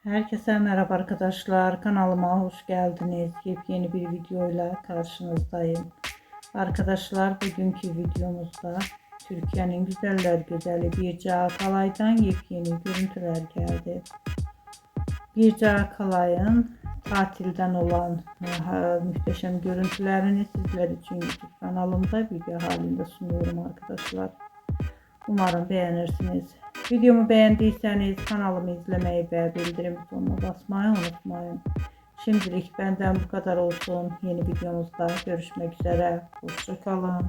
Herkese merhaba arkadaşlar. Kanalıma hoş geldiniz. Yepyeni bir videoyla karşınızdayım. Arkadaşlar bugünkü videomuzda Türkiye'nin güzeller güzeli Birce Akalay'dan yepyeni görüntüler geldi. Birce Akalay'ın tatilden olan muhteşem görüntülerini sizler için YouTube kanalımda video halinde sunuyorum arkadaşlar. Umarım beğenirsiniz. Videomu beğendiyseniz kanalımı izlemeyi ve bildirim butonuna basmayı unutmayın. Şimdilik benden bu kadar olsun. Yeni videomuzda görüşmek üzere. Hoşça kalın.